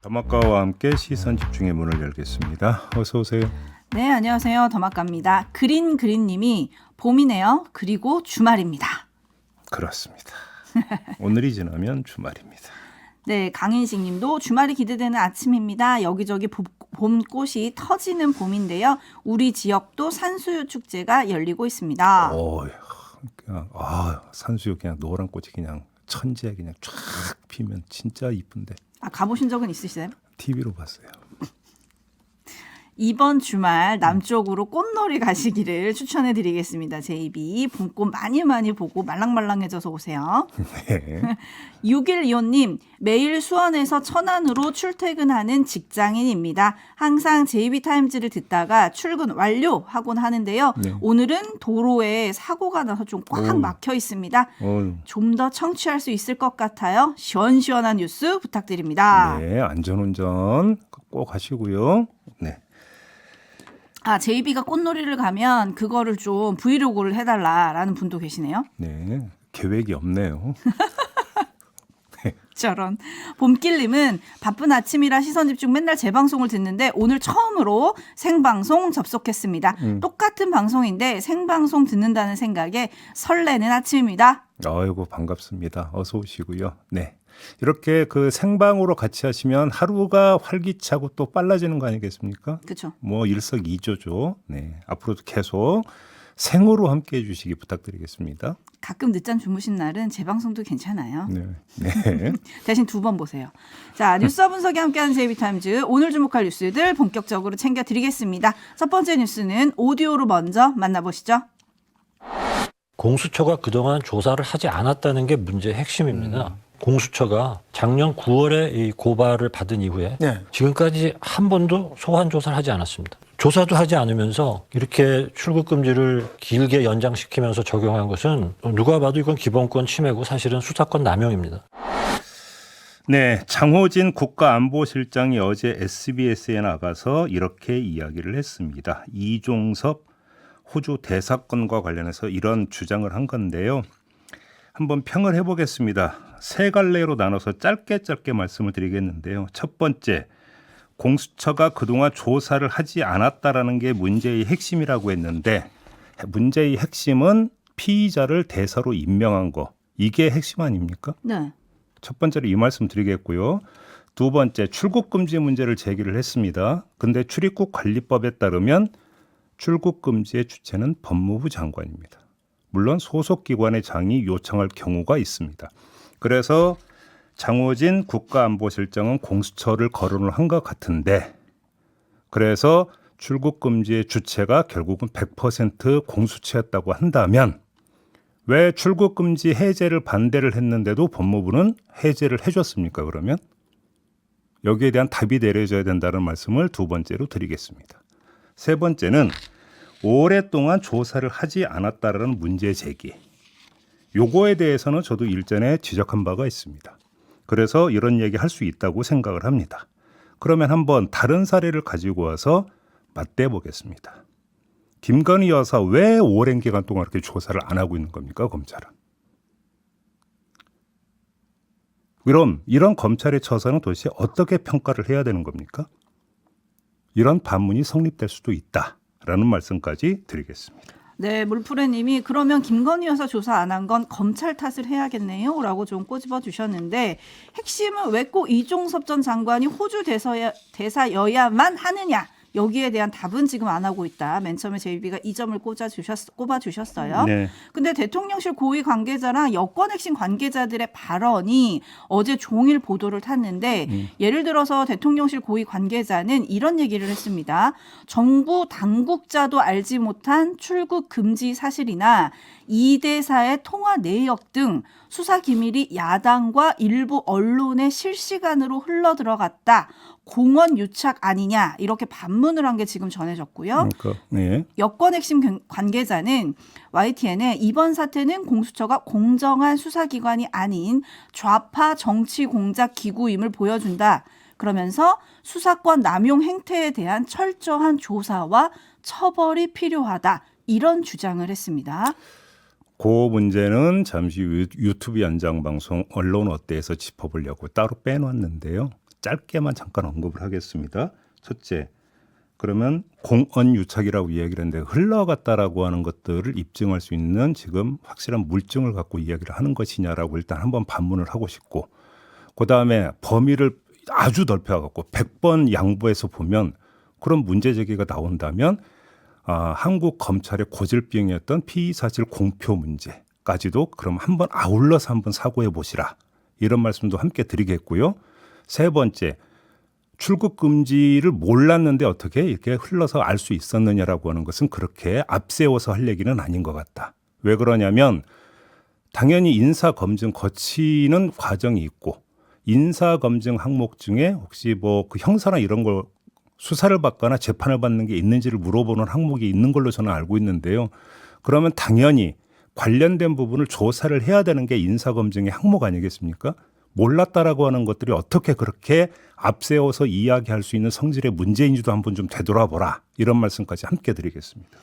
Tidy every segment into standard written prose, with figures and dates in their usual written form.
더마카와 함께 시선 집중의 문을 열겠습니다. 어서 오세요. 네, 안녕하세요. 더마카입니다. 그린님이 봄이네요. 그리고 주말입니다. 그렇습니다. 오늘이 지나면 주말입니다. 네, 강인식 님도 주말이 기대되는 아침입니다. 여기저기 봄꽃이 터지는 봄인데요. 우리 지역도 산수유 축제가 열리고 있습니다. 그냥 산수유 그냥 노란 꽃이 그냥 천지에 그냥 쫙 피면 진짜 이쁜데. 가보신 적은 있으세요? TV로 봤어요. 이번 주말 남쪽으로 꽃놀이 가시기를 추천해 드리겠습니다. JB 봄꽃 많이 보고 말랑말랑해져서 오세요. 네. 6125님 매일 수원에서 천안으로 출퇴근하는 직장인입니다. 항상 JB타임즈를 듣다가 출근 완료하곤 하는데요. 네. 오늘은 도로에 사고가 나서 좀 꽉 막혀 있습니다. 좀 더 청취할 수 있을 것 같아요. 시원시원한 뉴스 부탁드립니다. 네, 안전운전 꼭 하시고요. 네. JB가 꽃놀이를 가면 그거를 좀 브이로그를 해달라라는 분도 계시네요. 네, 계획이 없네요. 저런. 봄길님은 바쁜 아침이라 시선집중 맨날 재방송을 듣는데 오늘 처음으로 생방송 접속했습니다. 똑같은 방송인데 생방송 듣는다는 생각에 설레는 아침입니다. 아이고 반갑습니다. 어서 오시고요. 네. 이렇게 그 생방으로 같이 하시면 하루가 활기차고 또 빨라지는 거 아니겠습니까? 그렇죠. 뭐 일석이조죠. 네. 앞으로도 계속 생으로 함께 해 주시기 부탁드리겠습니다. 가끔 늦잠 주무신 날은 재방송도 괜찮아요. 네. 네. 대신 2번 보세요. 자, 뉴스와 분석이 함께하는 JB타임즈 오늘 주목할 뉴스들 본격적으로 챙겨드리겠습니다. 첫 번째 뉴스는 오디오로 먼저 만나보시죠. 공수처가 그동안 조사를 하지 않았다는 게 문제의 핵심입니다. 공수처가 작년 9월에 이 고발을 받은 이후에 지금까지 한 번도 소환 조사를 하지 않았습니다. 조사도 하지 않으면서 이렇게 출국 금지를 길게 연장시키면서 적용한 것은 누가 봐도 이건 기본권 침해고 사실은 수사권 남용입니다. 네, 장호진 국가안보실장이 어제 SBS에 나가서 이렇게 이야기를 했습니다. 이종섭 호주 대사건과 관련해서 이런 주장을 한 건데요. 한번 평을 해보겠습니다. 세 갈래로 나눠서 짧게 말씀을 드리겠는데요. 첫 번째, 공수처가 그동안 조사를 하지 않았다라는 게 문제의 핵심이라고 했는데 문제의 핵심은 피의자를 대사로 임명한 거. 이게 핵심 아닙니까? 네. 첫 번째로 이 말씀 드리겠고요. 두 번째, 출국 금지 문제를 제기를 했습니다. 근데 출입국 관리법에 따르면 출국 금지의 주체는 법무부 장관입니다. 물론 소속 기관의 장이 요청할 경우가 있습니다. 그래서 장호진 국가안보실장은 공수처를 거론을 한 것 같은데 그래서 출국 금지의 주체가 결국은 100% 공수처였다고 한다면 왜 출국 금지 해제를 반대를 했는데도 법무부는 해제를 해줬습니까? 그러면 여기에 대한 답이 내려져야 된다는 말씀을 두 번째로 드리겠습니다. 세 번째는 오랫동안 조사를 하지 않았다라는 문제 제기. 요거에 대해서는 저도 일전에 지적한 바가 있습니다. 그래서 이런 얘기 할 수 있다고 생각을 합니다. 그러면 한번 다른 사례를 가지고 와서 맞대 보겠습니다. 김건희 여사 왜 오랜 기간 동안 이렇게 조사를 안 하고 있는 겁니까, 검찰은? 그럼 이런 검찰의 처사는 도대체 어떻게 평가를 해야 되는 겁니까? 이런 반문이 성립될 수도 있다라는 말씀까지 드리겠습니다. 네, 물프레님이 그러면 김건희 여사 조사 안 한 건 검찰 탓을 해야겠네요 라고 좀 꼬집어 주셨는데 핵심은 왜 꼭 이종섭 전 장관이 호주 대사여야만 하느냐 여기에 대한 답은 지금 안 하고 있다. 맨 처음에 JB가 이 점을 꼽아주셨어요. 네. 근데 대통령실 고위 관계자랑 여권 핵심 관계자들의 발언이 어제 종일 보도를 탔는데 예를 들어서 대통령실 고위 관계자는 이런 얘기를 했습니다. 정부 당국자도 알지 못한 출국 금지 사실이나 이 대사의 통화 내역 등 수사 기밀이 야당과 일부 언론에 실시간으로 흘러들어갔다. 공원 유착 아니냐 이렇게 반문을 한 게 지금 전해졌고요. 네. 여권 핵심 관계자는 YTN에 이번 사태는 공수처가 공정한 수사기관이 아닌 좌파 정치 공작 기구임을 보여준다. 그러면서 수사권 남용 행태에 대한 철저한 조사와 처벌이 필요하다. 이런 주장을 했습니다. 그 문제는 잠시 유튜브 연장 방송 언론 어때에서 짚어보려고 따로 빼놨는데요. 짧게만 잠깐 언급을 하겠습니다. 첫째, 그러면 공언유착이라고 이야기를 했는데 흘러갔다라고 하는 것들을 입증할 수 있는 지금 확실한 물증을 갖고 이야기를 하는 것이냐라고 일단 한번 반문을 하고 싶고, 그다음에 범위를 아주 넓혀갖고 100번 양보해서 보면 그런 문제 제기가 나온다면 한국 검찰의 고질병이었던 피의사실 공표 문제까지도 그럼 한번 아울러서 한번 사고해 보시라, 이런 말씀도 함께 드리겠고요. 세 번째, 출국 금지를 몰랐는데 어떻게 이렇게 흘러서 알 수 있었느냐라고 하는 것은 그렇게 앞세워서 할 얘기는 아닌 것 같다. 왜 그러냐면 당연히 인사검증 거치는 과정이 있고, 인사검증 항목 중에 혹시 뭐 그 형사나 이런 걸 수사를 받거나 재판을 받는 게 있는지를 물어보는 항목이 있는 걸로 저는 알고 있는데요. 그러면 당연히 관련된 부분을 조사를 해야 되는 게 인사검증의 항목 아니겠습니까? 몰랐다라고 하는 것들이 어떻게 그렇게 앞세워서 이야기할 수 있는 성질의 문제인지도 한번 좀 되돌아보라, 이런 말씀까지 함께 드리겠습니다.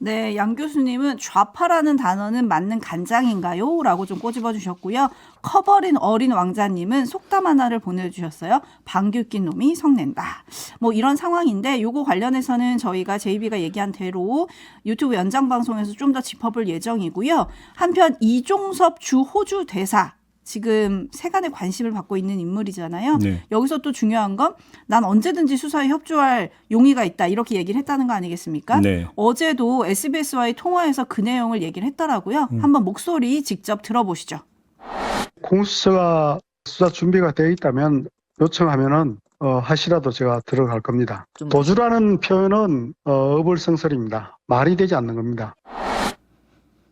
네, 양 교수님은 좌파라는 단어는 맞는 간장인가요? 라고 좀 꼬집어 주셨고요. 커버린 어린 왕자님은 속담 하나를 보내주셨어요. 방귀 낀 놈이 성낸다. 뭐 이런 상황인데, 요거 관련해서는 저희가 JB가 얘기한 대로 유튜브 연장방송에서 좀 더 짚어볼 예정이고요. 한편 이종섭 주 호주 대사, 지금 세간의 관심을 받고 있는 인물이잖아요. 네. 여기서 또 중요한 건 난 언제든지 수사에 협조할 용의가 있다, 이렇게 얘기를 했다는 거 아니겠습니까? 네. 어제도 SBS와의 통화에서 그 내용을 얘기를 했더라고요. 한번 목소리 직접 들어보시죠. 공수처가 수사 준비가 되어 있다면 요청하면은 하시라도 제가 들어갈 겁니다. 도주라는 표현은 어불성설입니다. 말이 되지 않는 겁니다.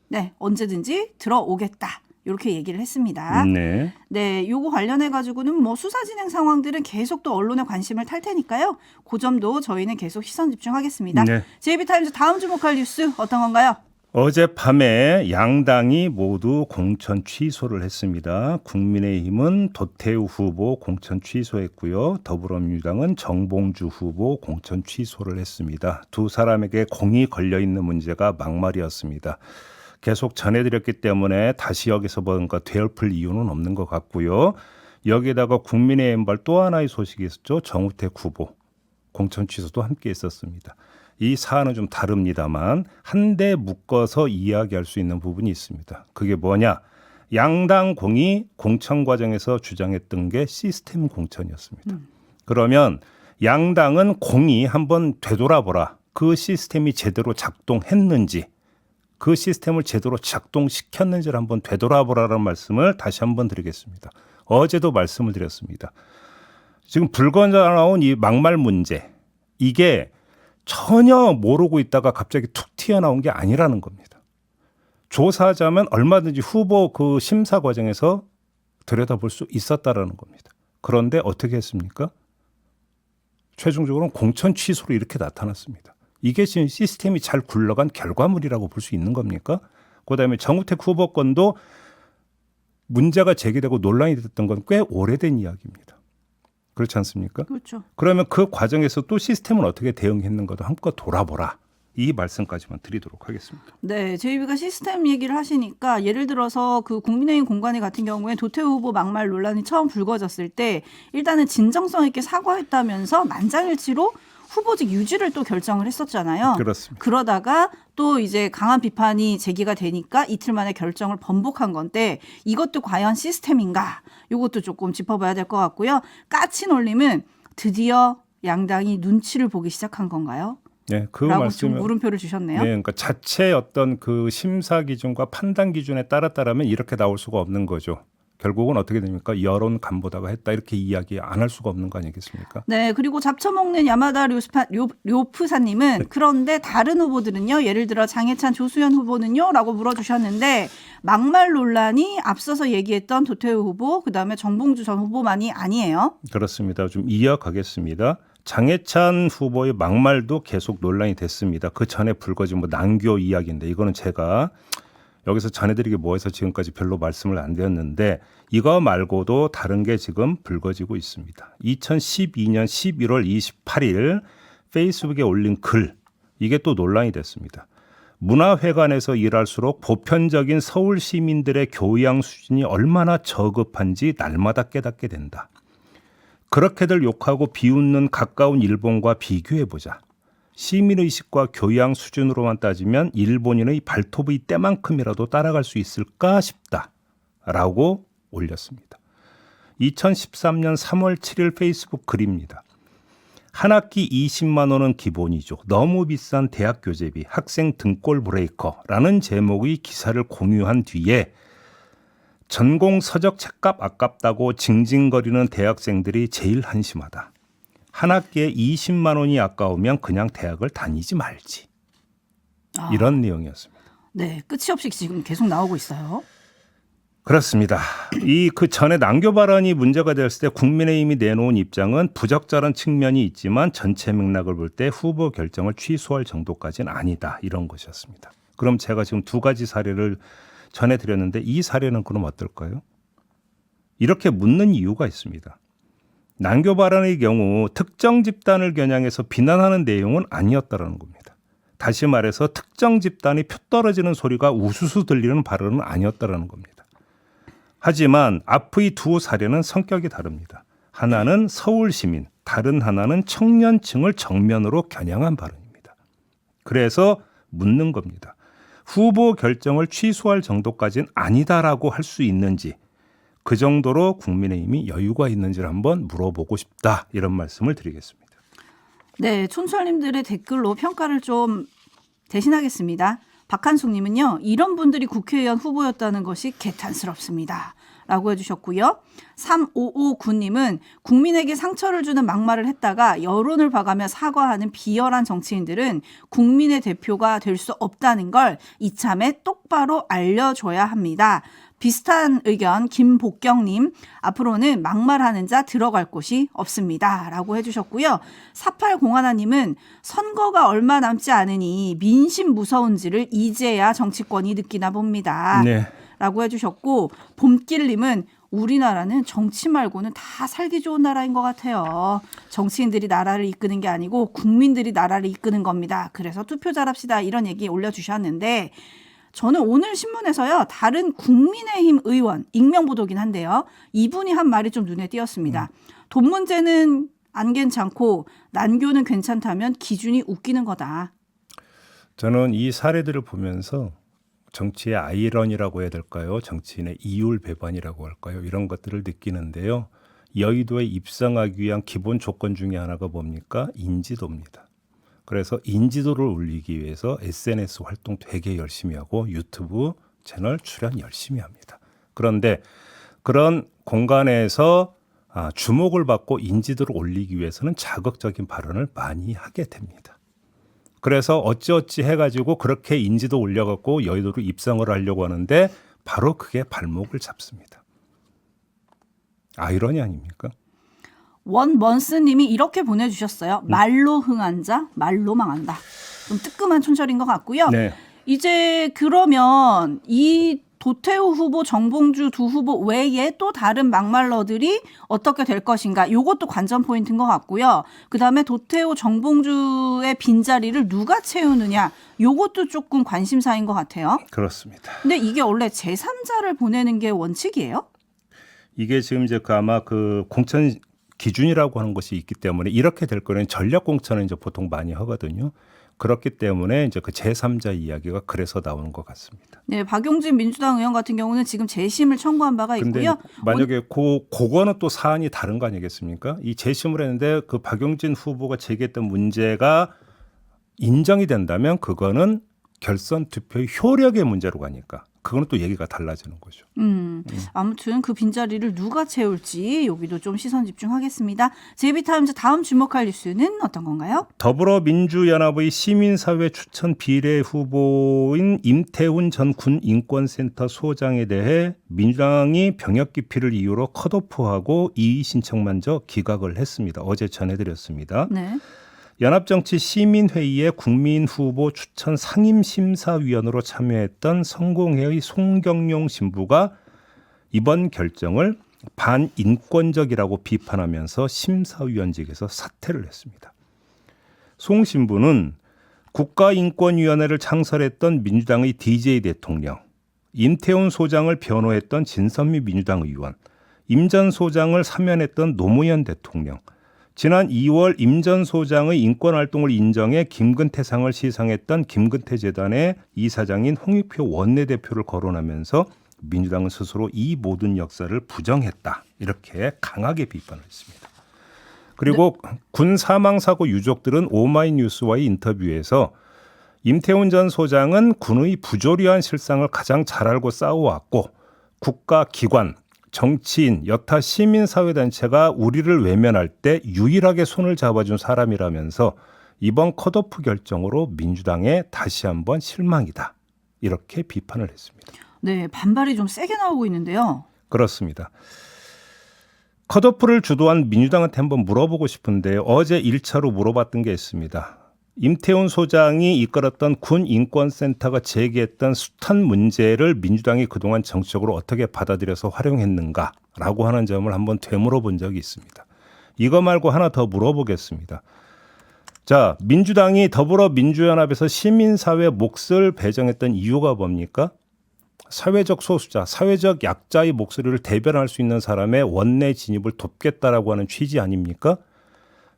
네, 언제든지 들어오겠다, 이렇게 얘기를 했습니다. 네. 네, 요거 관련해 가지고는 뭐 수사 진행 상황들은 계속 또 언론의 관심을 탈 테니까요. 그 점도 저희는 계속 시선 집중하겠습니다. 네. JB타임즈 다음 주목할 뉴스 어떤 건가요? 어젯밤에 양당이 모두 공천 취소를 했습니다. 국민의힘은 도태우 후보 공천 취소했고요. 더불어민주당은 정봉주 후보 공천 취소를 했습니다. 두 사람에게 공이 걸려있는 문제가 막말이었습니다. 계속 전해드렸기 때문에 다시 여기서 뭔가 되짚을 이유는 없는 것 같고요. 여기에다가 국민의힘발 또 하나의 소식이 있었죠. 정우택 후보 공천 취소도 함께 있었습니다. 이 사안은 좀 다릅니다만 한데 묶어서 이야기할 수 있는 부분이 있습니다. 그게 뭐냐? 양당 공이 공천 과정에서 주장했던 게 시스템 공천이었습니다. 그러면 양당은 공이 한번 되돌아보라. 그 시스템이 제대로 작동했는지, 그 시스템을 제대로 작동시켰는지를 한번 되돌아보라는 말씀을 다시 한번 드리겠습니다. 어제도 말씀을 드렸습니다. 지금 불거져 나온 이 막말 문제, 이게 전혀 모르고 있다가 갑자기 툭 튀어나온 게 아니라는 겁니다. 조사하자면 얼마든지 후보 그 심사 과정에서 들여다볼 수 있었다라는 겁니다. 그런데 어떻게 했습니까? 최종적으로는 공천 취소로 이렇게 나타났습니다. 이게 지금 시스템이 잘 굴러간 결과물이라고 볼 수 있는 겁니까? 그다음에 정우택 후보 건도 문제가 제기되고 논란이 됐던 건 꽤 오래된 이야기입니다. 그렇지 않습니까? 그렇죠. 그러면 그 과정에서 또 시스템을 어떻게 대응했는가도 한껏 돌아보라. 이 말씀까지만 드리도록 하겠습니다. 네, JB가 시스템 얘기를 하시니까 예를 들어서 그 국민의힘 공관위 같은 경우에 도태우 후보 막말 논란이 처음 불거졌을 때 일단은 진정성 있게 사과했다면서 만장일치로 후보직 유지를 또 결정을 했었잖아요. 그렇습니다. 그러다가 또 이제 강한 비판이 제기가 되니까 이틀 만에 결정을 번복한 건데, 이것도 과연 시스템인가? 이것도 조금 짚어봐야 될 것 같고요. 까치놀림은 드디어 양당이 눈치를 보기 시작한 건가요? 네, 그 라고 말씀은 좀 물음표를 주셨네요. 네, 그러니까 자체 어떤 그 심사 기준과 판단 기준에 따랐다라면 이렇게 나올 수가 없는 거죠. 결국은 어떻게 됩니까? 여론 간보다가 했다, 이렇게 이야기 안 할 수가 없는 거 아니겠습니까? 네, 그리고 잡쳐먹는 야마다 료프사님은 그런데 다른 후보들은요, 예를 들어 장해찬 조수현 후보는요? 라고 물어주셨는데, 막말 논란이 앞서서 얘기했던 도태우 후보, 그다음에 정봉주 전 후보만이 아니에요. 그렇습니다. 좀 이어가겠습니다. 장해찬 후보의 막말도 계속 논란이 됐습니다. 그 전에 불거진 뭐 난교 이야기인데, 이거는 제가 여기서 전해드리기 뭐해서 지금까지 별로 말씀을 안 드렸는데, 이거 말고도 다른 게 지금 불거지고 있습니다. 2012년 11월 28일 페이스북에 올린 글, 이게 또 논란이 됐습니다. 문화회관에서 일할수록 보편적인 서울 시민들의 교양 수준이 얼마나 저급한지 날마다 깨닫게 된다. 그렇게들 욕하고 비웃는 가까운 일본과 비교해보자. 시민의식과 교양 수준으로만 따지면 일본인의 발톱의 때만큼이라도 따라갈 수 있을까 싶다라고 올렸습니다. 2013년 3월 7일 페이스북 글입니다. 한 학기 20만 원은 기본이죠. 너무 비싼 대학 교재비, 학생 등골 브레이커라는 제목의 기사를 공유한 뒤에 전공 서적 책값 아깝다고 징징거리는 대학생들이 제일 한심하다. 한 학기에 20만 원이 아까우면 그냥 대학을 다니지 말지. 이런 내용이었습니다. 네, 끝이 없이 지금 계속 나오고 있어요. 그렇습니다. 그 전에 난교 발언이 문제가 되었을 때 국민의힘이 내놓은 입장은 부적절한 측면이 있지만 전체 맥락을 볼 때 후보 결정을 취소할 정도까지는 아니다. 이런 것이었습니다. 그럼 제가 지금 두 가지 사례를 전해드렸는데 이 사례는 그럼 어떨까요? 이렇게 묻는 이유가 있습니다. 난교 발언의 경우 특정 집단을 겨냥해서 비난하는 내용은 아니었다는 겁니다. 다시 말해서 특정 집단이 표 떨어지는 소리가 우수수 들리는 발언은 아니었다는 겁니다. 하지만 앞의 두 사례는 성격이 다릅니다. 하나는 서울 시민, 다른 하나는 청년층을 정면으로 겨냥한 발언입니다. 그래서 묻는 겁니다. 후보 결정을 취소할 정도까지는 아니다라고 할 수 있는지, 그 정도로 국민의힘이 여유가 있는지를 한번 물어보고 싶다. 이런 말씀을 드리겠습니다. 네, 촌철님들의 댓글로 평가를 좀 대신하겠습니다. 박한숙님은요. 이런 분들이 국회의원 후보였다는 것이 개탄스럽습니다. 라고 해주셨고요. 3559님은 국민에게 상처를 주는 막말을 했다가 여론을 봐가며 사과하는 비열한 정치인들은 국민의 대표가 될 수 없다는 걸 이참에 똑바로 알려줘야 합니다. 비슷한 의견 김복경님, 앞으로는 막말하는 자 들어갈 곳이 없습니다. 라고 해주셨고요. 4801님은 선거가 얼마 남지 않으니 민심 무서운지를 이제야 정치권이 느끼나 봅니다. 네. 라고 해주셨고, 봄길님은 우리나라는 정치 말고는 다 살기 좋은 나라인 것 같아요. 정치인들이 나라를 이끄는 게 아니고 국민들이 나라를 이끄는 겁니다. 그래서 투표 잘합시다. 이런 얘기 올려주셨는데, 저는 오늘 신문에서요, 다른 국민의힘 의원, 익명보도긴 한데요, 이분이 한 말이 좀 눈에 띄었습니다. 돈 문제는 안 괜찮고 난교는 괜찮다면 기준이 웃기는 거다. 저는 이 사례들을 보면서 정치의 아이러니라고 해야 될까요? 정치인의 이율배반이라고 할까요? 이런 것들을 느끼는데요. 여의도에 입성하기 위한 기본 조건 중에 하나가 뭡니까? 인지도입니다. 그래서 인지도를 올리기 위해서 SNS 활동 되게 열심히 하고 유튜브 채널 출연 열심히 합니다. 그런데 그런 공간에서 주목을 받고 인지도를 올리기 위해서는 자극적인 발언을 많이 하게 됩니다. 그래서 어찌어찌 해가지고 그렇게 인지도 올려갖고 여의도로 입성을 하려고 하는데 바로 그게 발목을 잡습니다. 아이러니 아닙니까? 원먼스님이 이렇게 보내주셨어요. 말로 흥한 자, 말로 망한다. 좀 뜨끔한 촌철인 것 같고요. 네. 이제 그러면 이 도태우 후보, 정봉주 두 후보 외에 또 다른 막말러들이 어떻게 될 것인가. 이것도 관전 포인트인 것 같고요. 그다음에 도태우, 정봉주의 빈자리를 누가 채우느냐. 이것도 조금 관심사인 것 같아요. 그렇습니다. 근데 이게 원래 제3자를 보내는 게 원칙이에요? 이게 지금 이제 아마 그 공천 기준이라고 하는 것이 있기 때문에 이렇게 될 거는 전략 공천을 이제 보통 많이 하거든요. 그렇기 때문에 이제 그 제3자 이야기가 그래서 나오는 것 같습니다. 네, 박용진 민주당 의원 같은 경우는 지금 재심을 청구한 바가 근데 있고요. 만약에 그거는 또 사안이 다른 거 아니겠습니까? 이 재심을 했는데 그 박용진 후보가 제기했던 문제가 인정이 된다면 그거는 결선 투표의 효력의 문제로 가니까 그거는 또 얘기가 달라지는 거죠. 아무튼 그 빈자리를 누가 채울지 여기도 좀 시선 집중하겠습니다. JB타임즈 다음 주목할 뉴스는 어떤 건가요? 더불어민주연합의 시민사회 추천 비례 후보인 임태훈 전 군인권센터 소장에 대해 민주당이 병역 기피를 이유로 컷오프하고 이의 신청만저 기각을 했습니다. 어제 전해드렸습니다. 네. 연합정치시민회의에 국민후보 추천 상임심사위원으로 참여했던 성공회의 송경용 신부가 이번 결정을 반인권적이라고 비판하면서 심사위원직에서 사퇴를 했습니다. 송 신부는 국가인권위원회를 창설했던 민주당의 DJ 대통령, 임태훈 소장을 변호했던 진선미 민주당 의원, 임 전 소장을 사면했던 노무현 대통령, 지난 2월 임 전 소장의 인권활동을 인정해 김근태상을 시상했던 김근태재단의 이사장인 홍익표 원내대표를 거론하면서 민주당은 스스로 이 모든 역사를 부정했다. 이렇게 강하게 비판을 했습니다. 그리고 군 사망사고 유족들은 오마이뉴스와의 인터뷰에서 임태훈 전 소장은 군의 부조리한 실상을 가장 잘 알고 싸워왔고 국가기관, 정치인, 여타 시민사회단체가 우리를 외면할 때 유일하게 손을 잡아준 사람이라면서 이번 컷오프 결정으로 민주당에 다시 한번 실망이다. 이렇게 비판을 했습니다. 네, 반발이 좀 세게 나오고 있는데요. 그렇습니다. 컷오프를 주도한 민주당한테 한번 물어보고 싶은데 어제 1차로 물어봤던 게 있습니다. 임태훈 소장이 이끌었던 군인권센터가 제기했던 숱한 문제를 민주당이 그동안 정치적으로 어떻게 받아들여서 활용했는가라고 하는 점을 한번 되물어본 적이 있습니다. 이거 말고 하나 더 물어보겠습니다. 자, 민주당이 더불어민주연합에서 시민사회 몫을 배정했던 이유가 뭡니까? 사회적 소수자, 사회적 약자의 목소리를 대변할 수 있는 사람의 원내 진입을 돕겠다라고 하는 취지 아닙니까?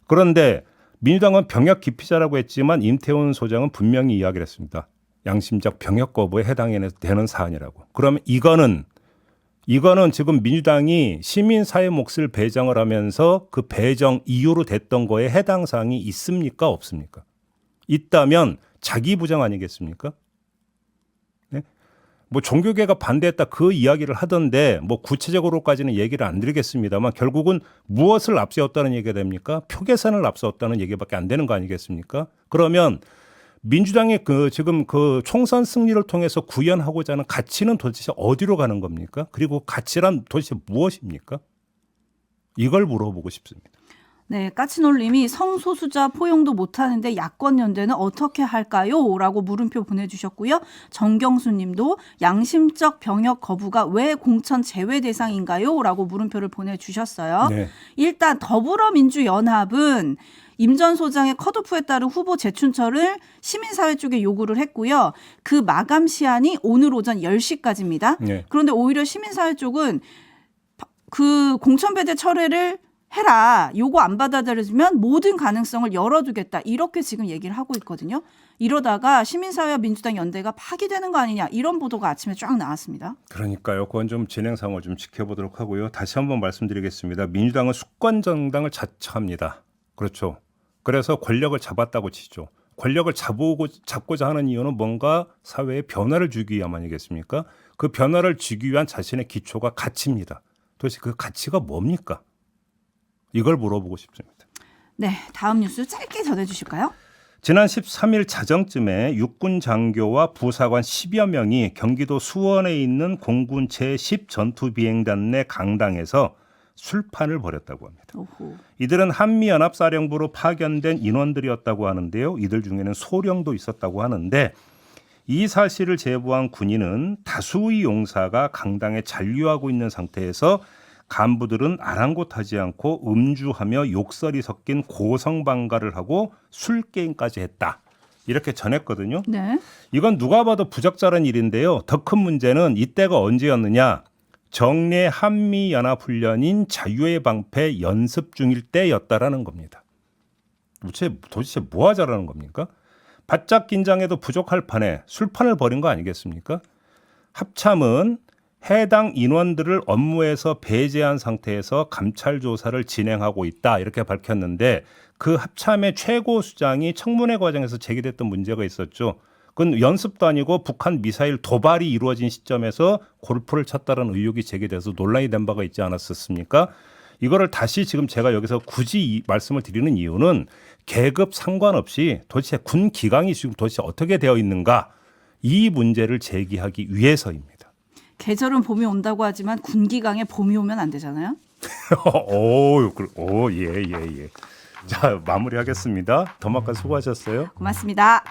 그런데 민주당은 병역 기피자라고 했지만 임태훈 소장은 분명히 이야기를 했습니다. 양심적 병역 거부에 해당되는 사안이라고. 그러면 이거는 지금 민주당이 시민사회 몫을 배정을 하면서 그 배정 이유로 됐던 거에 해당 사항이 있습니까? 없습니까? 있다면 자기 부정 아니겠습니까? 네? 뭐 종교계가 반대했다 그 이야기를 하던데 뭐 구체적으로까지는 얘기를 안 드리겠습니다만 결국은 무엇을 앞세웠다는 얘기가 됩니까? 표계산을 앞세웠다는 얘기밖에 안 되는 거 아니겠습니까? 그러면 민주당의 지금 총선 승리를 통해서 구현하고자 하는 가치는 도대체 어디로 가는 겁니까? 그리고 가치란 도대체 무엇입니까? 이걸 물어보고 싶습니다. 네, 까치놀님이 성소수자 포용도 못하는데 야권연대는 어떻게 할까요? 라고 물음표 보내주셨고요. 정경수님도 양심적 병역 거부가 왜 공천 제외 대상인가요? 라고 물음표를 보내주셨어요. 네. 일단 더불어민주연합은 임 전 소장의 컷오프에 따른 후보 재춘철을 시민사회 쪽에 요구를 했고요. 그 마감 시한이 오늘 오전 10시까지입니다. 네. 그런데 오히려 시민사회 쪽은 그 공천배제 철회를 해라. 요거 안 받아들여지면 모든 가능성을 열어두겠다. 이렇게 지금 얘기를 하고 있거든요. 이러다가 시민사회와 민주당 연대가 파기되는 거 아니냐. 이런 보도가 아침에 쫙 나왔습니다. 그러니까요. 그건 좀 진행 상황을 좀 지켜보도록 하고요. 다시 한번 말씀드리겠습니다. 민주당은 수권정당을 자처합니다. 그렇죠. 그래서 권력을 잡았다고 치죠. 권력을 잡고자 하는 이유는 뭔가 사회에 변화를 주기 위함 아니겠습니까? 그 변화를 주기 위한 자신의 기초가 가치입니다. 도대체 그 가치가 뭡니까? 이걸 물어보고 싶습니다. 네, 다음 뉴스 짧게 전해주실까요? 지난 13일 자정쯤에 육군 장교와 부사관 10여 명이 경기도 수원에 있는 공군 제10 전투비행단 내 강당에서 술판을 벌였다고 합니다. 오호. 이들은 한미연합사령부로 파견된 인원들이었다고 하는데요. 이들 중에는 소령도 있었다고 하는데 이 사실을 제보한 군인은 다수의 용사가 강당에 잔류하고 있는 상태에서 간부들은 아랑곳하지 않고 음주하며 욕설이 섞인 고성방가를 하고 술게임까지 했다. 이렇게 전했거든요. 네. 이건 누가 봐도 부적절한 일인데요. 더 큰 문제는 이때가 언제였느냐. 정례 한미연합훈련인 자유의 방패 연습 중일 때였다라는 겁니다. 도대체 뭐 하자라는 겁니까? 바짝 긴장해도 부족할 판에 술판을 벌인 거 아니겠습니까? 합참은 해당 인원들을 업무에서 배제한 상태에서 감찰 조사를 진행하고 있다 이렇게 밝혔는데 그 합참의 최고 수장이 청문회 과정에서 제기됐던 문제가 있었죠. 그건 연습도 아니고 북한 미사일 도발이 이루어진 시점에서 골프를 쳤다는 의혹이 제기돼서 논란이 된 바가 있지 않았었습니까? 이거를 다시 지금 제가 여기서 굳이 이 말씀을 드리는 이유는 계급 상관없이 도대체 군 기강이 지금 도대체 어떻게 되어 있는가 이 문제를 제기하기 위해서입니다. 계절은 봄이 온다고 하지만 군기강에 봄이 오면 안 되잖아요. 예. 자, 마무리하겠습니다. 더마카 수고하셨어요. 고맙습니다.